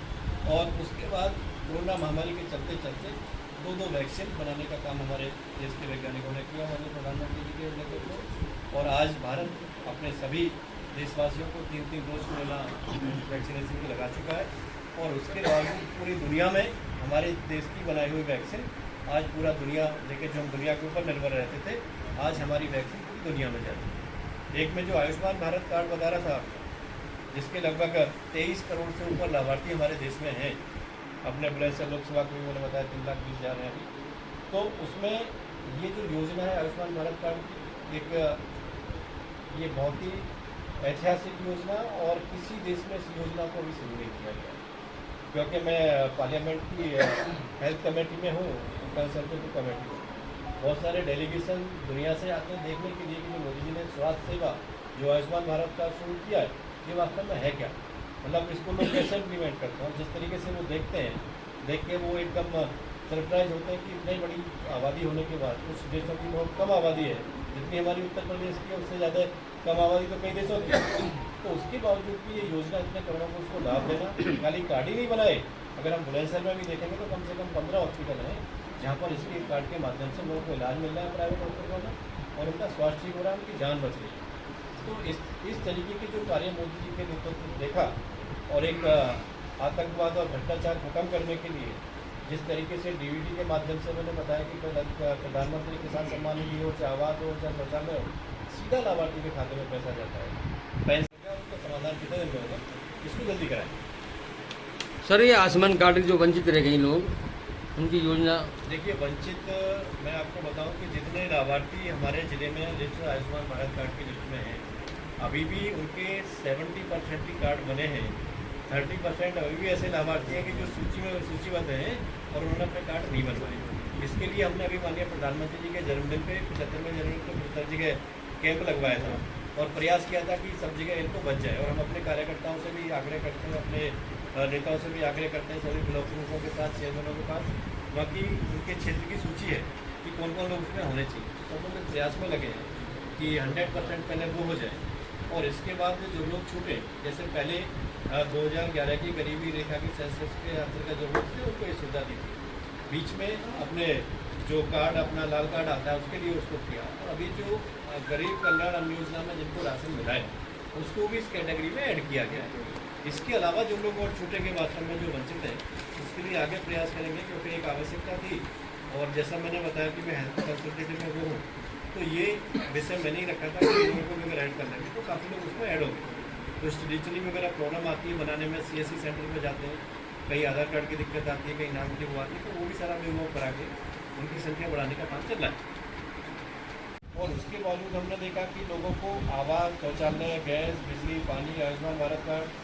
और उसके बाद कोरोना महामारी के चलते चलते दो वैक्सीन बनाने का काम हमारे देश के वैज्ञानिकों ने किया, माननीय प्रधानमंत्री जी के नेतृत्व में। और आज भारत अपने सभी देशवासियों को 3 डोज कोरोना वैक्सीनेशन की लगा चुका है। और उसके बावजूद पूरी दुनिया में हमारे देश की बनाई हुई वैक्सीन आज पूरा दुनिया देखे, जो हम दुनिया के ऊपर निर्भर रहते थे, आज हमारी वैक्सीन पूरी दुनिया में जा रही है। एक में जो आयुष्मान भारत कार्ड बता रहा था, जिसके लगभग 23 करोड़ से ऊपर लाभार्थी हमारे देश में हैं, अपने बुलंदशहर लोकसभा को भी मैंने बताया 3,20,000 हैं अभी। तो उसमें ये जो योजना है आयुष्मान भारत कार्ड की, एक ये बहुत ही ऐतिहासिक योजना, और किसी देश में इस योजना को अभी शुरू नहीं किया गया। क्योंकि मैं पार्लियामेंट की हेल्थ कमेटी में हूँ, कंसल्टेटिव कमेटी में, बहुत सारे डेलीगेशन दुनिया से आते हैं देखने के लिए कि जो मोदी जी ने स्वास्थ्य सेवा जो आयुष्मान भारत कार्ड शुरू किया है, ये वास्तव में है क्या, मतलब इसको लोग कैसे इम्प्लीमेंट करते हैं। और जिस तरीके से वो देखते हैं, देख के वो एकदम सरप्राइज होते हैं कि इतनी बड़ी आबादी होने के बाद, कुछ देशों की बहुत कम आबादी है, जितनी हमारी उत्तर प्रदेश की है उससे ज़्यादा कम आबादी तो कई देशों की है। तो उसके बावजूद भी ये योजना इतने करोड़ों को उसको लाभ देना, खाली कार्ड ही नहीं बनाए। अगर हम बुलंदशहर में भी देखेंगे तो कम से कम 15 हॉस्पिटल हैं जहाँ पर इसके कार्ड के माध्यम से लोगों को इलाज मिल रहा है प्राइवेट हॉस्पिटलों में, और उनका स्वास्थ्य ठीक हो रहा है, उनकी जान बच रही है। तो इस तरीके के जो कार्य मोदी जी के नेतृत्व में देखा, और एक आतंकवाद और भ्रष्टाचार खत्म करने के लिए जिस तरीके से डीबीटी के माध्यम से मैंने बताया कि प्रधानमंत्री किसान सम्मान निधि हो, चाहे आवास हो, चाहे शौचालय हो, सीधा लाभार्थी के खाते में पैसा जाता है। पैसे का उसका समाधान कितने दिन में होगा, इसको जल्दी कराएं। सर ये आयुष्मान कार्ड के जो वंचित रह गए लोग, उनकी योजना देखिए, वंचित मैं आपको बताऊं कि जितने लाभार्थी हमारे ज़िले में लिस्ट आयुष्मान भारत कार्ड की लिस्ट में हैं, अभी भी उनके 70% ही कार्ड बने हैं। 30% अभी भी ऐसे लाभार्थी हैं कि जो सूचीबद्ध हैं और उन्होंने अपने कार्ड नहीं बनवाए। इसके लिए हमने अभी माननीय प्रधानमंत्री जी के जन्मदिन पे 75वें जन्मदिन पर 75 जगह कैंप लगवाया था और प्रयास किया था कि सब जगह इनको बच जाए। और हम अपने कार्यकर्ताओं से भी आग्रह करते हैं, अपने नेताओं से भी आग्रह करते हैं, सभी ब्लॉक प्रमुखों के साथ, चेयरमैनों के पास, बाकी उनके क्षेत्र की सूची है कि कौन कौन लोग उसमें होने चाहिए। तो सब लोग प्रयास में लगे हैं कि 100% पहले वो हो जाए, और इसके बाद जो लोग छूटे, जैसे पहले 2011 की गरीबी रेखा की सेंसस के अंतर्गत जो लोग थे उनको ये सुविधा दी थी। बीच में अपने जो कार्ड, अपना लाल कार्ड आता है उसके लिए उसको किया, और अभी जो गरीब कल्याण अन्न योजना में जिनको राशन मिला है उसको भी इस कैटेगरी में ऐड किया गया है। इसके अलावा जो लोग और छूटेंगे वास्तव में जो वंचित हैं, उसके लिए आगे प्रयास करेंगे, क्योंकि एक आवश्यकता थी। और जैसा मैंने बताया कि मैं हेल्थ कंसल्टेटिव में वो हूँ, तो ये विषय मैंने ही रखा था कि लोगों को भी अगर ऐड कर लेंगे तो काफ़ी लोग उसमें ऐड हो गए। तो डिजिटली में अगर प्रॉब्लम आती है बनाने में, CSC सेंटर में जाते हैं, कहीं आधार कार्ड की दिक्कत आती है, कहीं नाम की वो आती है, तो वो भी सारा रिमूव करा के उनकी संख्या बढ़ाने का काम चल रहा है। और उसके बावजूद हमने देखा कि लोगों को आवास, शौचालय, गैस, बिजली, पानी, आयुष्मान भारत कार्ड,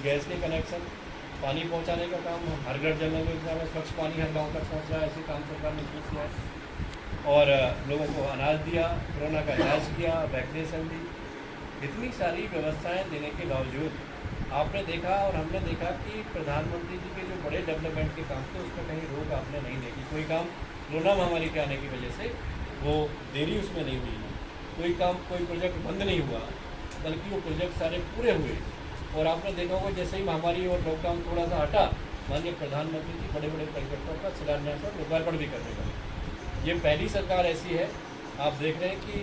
गैस के कनेक्शन, पानी पहुंचाने का काम, हर घर जल नल योजना में स्वच्छ पानी हर गांव तक पहुंच रहा है, ऐसे काम सरकार ने शुरू किया है। और लोगों को अनाज दिया, कोरोना का इलाज किया, वैक्सीनेशन दी, इतनी सारी व्यवस्थाएं देने के बावजूद आपने देखा और हमने देखा कि प्रधानमंत्री जी के जो बड़े डेवलपमेंट के काम थे उसमें कहीं रोक आपने नहीं देखी। कोई काम कोरोना महामारी के आने की वजह से वो देरी उसमें नहीं हुई, कोई काम, कोई प्रोजेक्ट बंद नहीं हुआ, बल्कि वो प्रोजेक्ट सारे पूरे हुए। और आपने देखा होगा जैसे ही महामारी और लॉकडाउन थोड़ा सा हटा, माननीय प्रधानमंत्री जी बड़े बड़े प्रोजेक्टों का शिलान्यास और लोकार्पण भी करने लगे। ये पहली सरकार ऐसी है, आप देख रहे हैं कि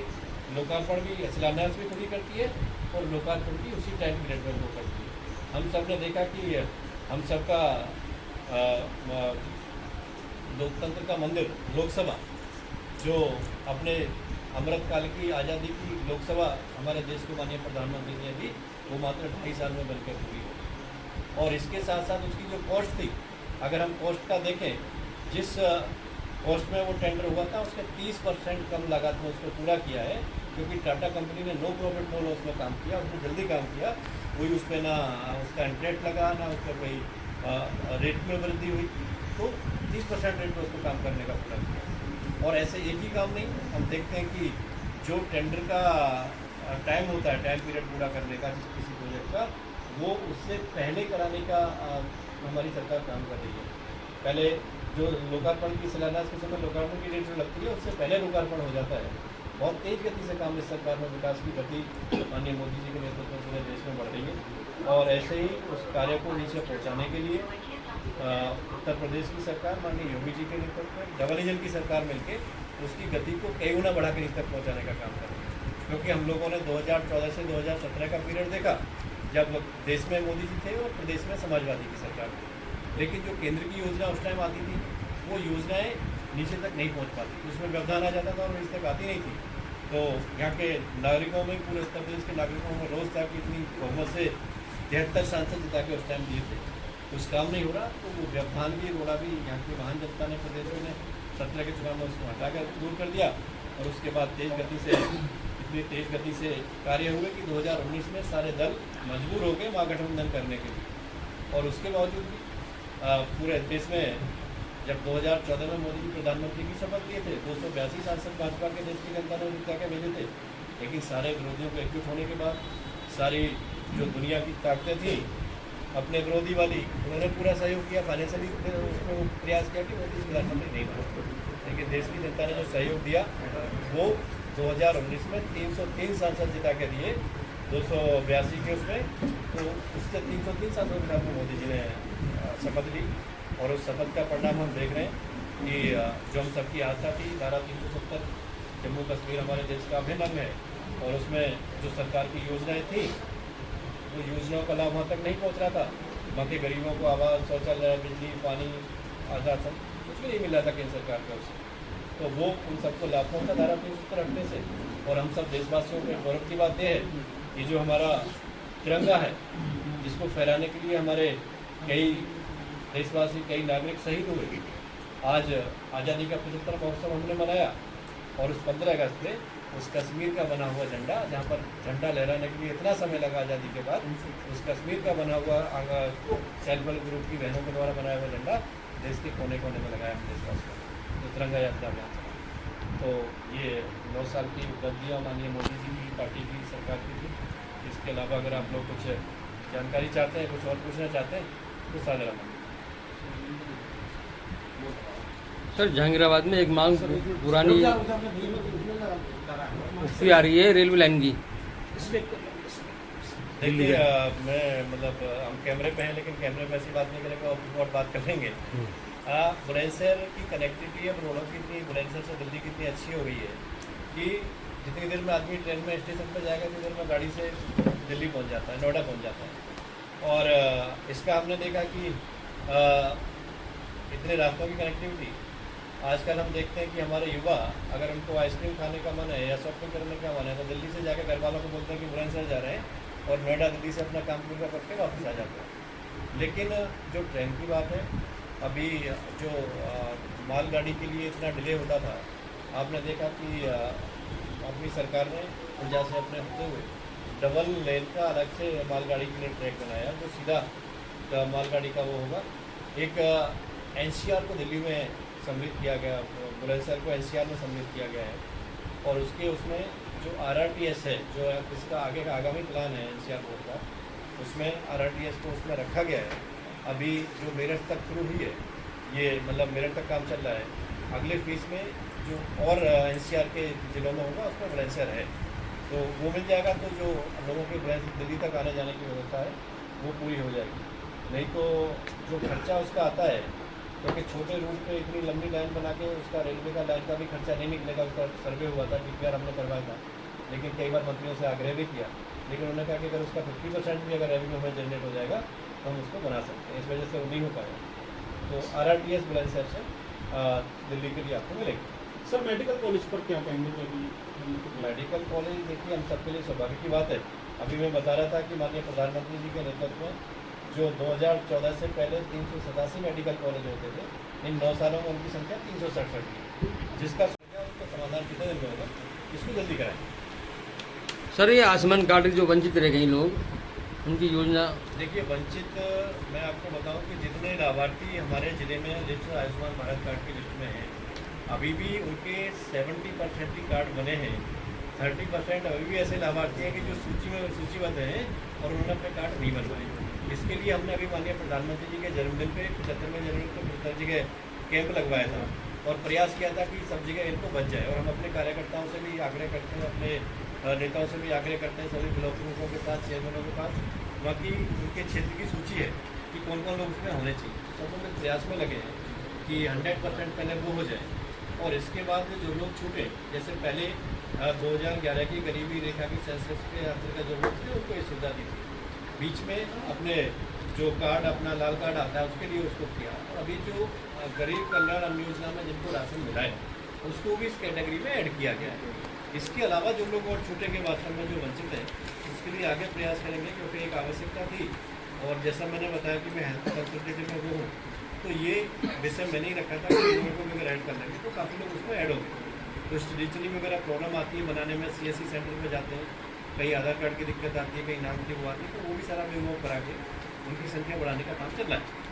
लोकार्पण भी, शिलान्यास भी खुद ही करती है और लोकार्पण भी उसी टाइम पीरियड में वो करती है। हम सब ने देखा कि हम सबका लोकतंत्र का मंदिर लोकसभा, जो अपने अमृतकाल की आज़ादी की लोकसभा हमारे देश के माननीय प्रधानमंत्री ने भी, वो मात्र 2.5 साल में बनकर पूरी हो। और इसके साथ साथ उसकी जो कॉस्ट थी, अगर हम कॉस्ट का देखें, जिस कॉस्ट में वो टेंडर हुआ था उसके 30% कम लागत में उसको पूरा किया है, क्योंकि टाटा कंपनी ने नो प्रॉफिट नो लॉस में काम किया, उसने जल्दी काम किया, कोई उस पर ना उसका इंटरेस्ट लगा, ना उस पर कोई रेट में वृद्धि हुई, तो 30% रेट में उसको काम करने का पूरा किया। और ऐसे एक ही काम नहीं, हम देखते हैं कि जो टेंडर का टाइम होता है, टाइम पीरियड पूरा करने का किसी प्रोजेक्ट का, वो उससे पहले कराने का हमारी सरकार काम कर रही है। पहले जो लोकार्पण की शिलान्यास के समय लोकार्पण की डेट जो लगती है, उससे पहले लोकार्पण हो जाता है। बहुत तेज गति से काम इस सरकार में विकास की गति माननीय मोदी जी के नेतृत्व में पूरे देश में बढ़ रही है। और ऐसे ही उस कार्य को नीचे पहुंचाने के लिए उत्तर प्रदेश की सरकार माननीय योगी जी के नेतृत्व में डबल इंजन की सरकार मिलकर उसकी गति को कई गुना बढ़ा कर नीचे तक पहुँचाने का काम कर रही है। क्योंकि हम लोगों ने 2014 से 2017 का पीरियड देखा जब देश में मोदी जी थे और प्रदेश में समाजवादी की सरकार थी, लेकिन जो केंद्र की योजना उस टाइम आती थी वो योजनाएं नीचे तक नहीं पहुंच पाती, उसमें व्यवधान आ जाता था और नीचे तक आती नहीं थी। तो यहाँ के नागरिकों में, पूरे उत्तर प्रदेश के नागरिकों में रोज़ था कि इतनी बहुमत से 73 सांसद जिता के उस टाइम दिए थे, कुछ काम नहीं हो रहा। तो वो व्यवधान की रोड़ा भी यहाँ की महान जनता ने प्रदेश में 17 के चुनाव में उसको हटाकर दूर कर दिया। और उसके बाद तेज गति से, इतनी तेज गति से कार्य हुए कि 2019 में सारे दल मजबूर हो गए महागठबंधन करने के लिए। और उसके बावजूद भी पूरे देश में जब 2014 में मोदी जी प्रधानमंत्री की शपथ लिए थे, 282 सांसद भाजपा के देश की जनता ने जिता के भेजे थे, लेकिन सारे विरोधियों को एकजुट होने के बाद सारी जो दुनिया की ताकतें थी अपने विरोधी वाली, उन्होंने पूरा सहयोग किया, फाइनेंशियली उसको प्रयास किया कि मोदी जी प्रधानमंत्री नहीं बने। लेकिन देश की जनता ने जो सहयोग दिया वो 2019 में 303 सांसद जिता के दिए, 282 के उसमें, तो उससे 303 सांसदों के साथ मोदी जी ने शपथ ली। और उस शपथ का परिणाम हम देख रहे हैं कि जो हम सबकी आस्था थी, धारा 370, जम्मू कश्मीर हमारे देश का अभिन्न अंग है, और उसमें जो सरकार की योजनाएं थी वो योजनाओं का लाभ वहाँ तक नहीं पहुँच रहा था। वहाँ के गरीबों को आवास, शौचालय, बिजली, पानी, आजाद सब कुछ भी नहीं मिल रहा था केंद्र सरकार की ओर से। तो वो उन सबको लाभ पहुँचा धारा 370 रखने से। और हम सब देशवासियों को गौरव की बात यह है कि जो हमारा तिरंगा है, जिसको फहराने के लिए हमारे कई देशवासी, कई नागरिक शहीद हुए, आज आज़ादी का 75वां महोत्सव हमने मनाया। और उस 15 अगस्त में उस कश्मीर का बना हुआ झंडा, जहाँ पर झंडा लहराने के लिए इतना समय लगा आज़ादी के बाद, उस कश्मीर का बना हुआ सेल्फ हेल्प ग्रुप की बहनों के द्वारा बनाया हुआ झंडा देश के कोने कोने में लगाया हम देशवासियों ने, जो तिरंगा यात्रा अभियान चला। तो ये 9 साल की उपलब्धियाँ माननीय मोदी जी की पार्टी की सरकार की थी। इसके अलावा अगर आप लोग कुछ जानकारी चाहते हैं, कुछ और पूछना चाहते हैं तो साझा रखें। सर, जहांगीराबाद में एक मांग पुरानी उठती आ रही है रेलवे लाइन की। देखिए, मैं मतलब हम कैमरे पे हैं, लेकिन कैमरे पे ऐसी बात नहीं करेंगे और बात कर लेंगे। बुलंदशहर की कनेक्टिविटी अब रोडों की इतनी, बुलंदशहर से दिल्ली की इतनी अच्छी हो गई है कि जितनी देर में आदमी ट्रेन में स्टेशन पर जाएगा उतनी देर में गाड़ी से दिल्ली पहुंच जाता है, नोएडा पहुंच जाता है। और इसका हमने देखा कि इतने रास्तों की कनेक्टिविटी, आजकल हम देखते हैं कि हमारे युवा अगर उनको आइसक्रीम खाने का मन है या शॉपिंग करने का मन है तो दिल्ली से जाकर घर वालों को बोलते हैं कि बुलंदशहर जा रहे हैं, और नोएडा दिल्ली से अपना काम पूरा करके वापस आ जाते हैं। लेकिन जो ट्रेन की बात है, अभी जो मालगाड़ी के लिए इतना डिले होता था, आपने देखा कि अपनी सरकार ने पंजाब से अपने होते हुए डबल लेन का अलग से मालगाड़ी के लिए ट्रैक बनाया, जो सीधा मालगाड़ी का वो होगा। एक एनसीआर को दिल्ली में सम्मिलित किया गया, बुलंदशहर को एनसीआर में सम्मिलित किया गया है, और उसके उसमें जो आरआरटीएस है, जो इसका आगे का आगामी प्लान है एनसीआर बोर्ड का, उसमें आरआरटीएस को उसमें रखा गया है। अभी जो मेरठ तक शुरू हुई है, ये मतलब मेरठ तक काम चल रहा है। अगले फेज में जो और एनसीआर के ज़िलों में होगा उसमें बुलंदशहर है, तो वो मिल जाएगा। तो जो लोगों के दिल्ली तक आने जाने की व्यवस्था है वो पूरी हो जाएगी। नहीं तो जो खर्चा उसका आता है, क्योंकि छोटे रूट पे इतनी लंबी लाइन बना के उसका रेलवे का लाइन का भी खर्चा नहीं निकलेगा। उसका सर्वे हुआ था, DPR हमने करवाया था, लेकिन कई बार मंत्रियों से आग्रह भी किया, लेकिन उन्होंने कहा कि अगर उसका 50% भी अगर रेवेन्यू हमें जनरेट हो जाएगा तो हम उसको बना सकते हैं। इस वजह से वो नहीं हो पाएगा। तो आरआरटीएस बुलंदशहर से दिल्ली के लिए आपको मिलेगी। सर, मेडिकल कॉलेज पर क्या कहेंगे? मेडिकल कॉलेज देखिए हम सबके लिए सौभाग्य की बात है। अभी मैं बता रहा था कि माननीय प्रधानमंत्री जी के नेतृत्व में जो 2014 से पहले 387 मेडिकल कॉलेज होते थे, इन 9 सालों में उनकी संख्या 367 की, जिसका उसका समाधान कितने दिन में होगा, इसको जल्दी कराएं। सर, ये आयुष्मान कार्ड जो वंचित रह गए लोग, उनकी योजना देखिए, वंचित मैं आपको बताऊं कि जितने लाभार्थी हमारे ज़िले में लिस्ट आयुष्मान भारत कार्ड की लिस्ट में हैं, अभी भी उनके 70% ही कार्ड बने हैं। 30% अभी भी ऐसे लाभार्थी हैं कि जो सूचीबद्ध हैं और उन्होंने अपने कार्ड नहीं बनवाए। इसके लिए हमने अभी माननीय प्रधानमंत्री जी के जन्मदिन पे 75वें जन्मदिन पर 75 जगह कैंप लगवाया था, और प्रयास किया था कि सब जगह इनको बच जाए। और हम अपने कार्यकर्ताओं से भी आग्रह करते हैं, अपने नेताओं से भी आग्रह करते हैं, सभी ब्लॉक प्रमुखों के साथ, चेयरमैनों के पास, बाकी उनके क्षेत्र की सूची है कि कौन कौन लोग उसमें होने चाहिए। सब लोग इस प्रयास में लगे हैं कि 100% पहले वो हो जाए, और इसके बाद जो लोग छूटे, जैसे पहले 2011 की गरीबी रेखा की सेंसस के अंतर्गत जो लोग थे उनको ये सुविधा दी थी। बीच में अपने जो कार्ड, अपना लाल कार्ड आता है उसके लिए उसको किया, और अभी जो गरीब कल्याण अन्न योजना में जिनको राशन मिला है उसको भी इस कैटेगरी में ऐड किया गया है। इसके अलावा जो लोग और छूटेंगे वास्तव में जो वंचित हैं, उसके लिए आगे प्रयास करेंगे, क्योंकि एक आवश्यकता थी। और जैसा मैंने बताया कि मैं हेल्थ कंसल्टेटिव में वो हूँ, तो ये विषय मैंने ही रखा था कि लोगों को अगर ऐड कर लेंगे तो काफ़ी लोग उसमें ऐड होंगे। तो डिजिटली में अगर प्रॉब्लम आती है बनाने में, CSC सेंटर में जाते हैं, कहीं आधार कार्ड की दिक्कत आती है, कहीं नाम की वो आती है, तो वो भी सारा रिमूव करा के उनकी संख्या बढ़ाने का काम चल रहा है।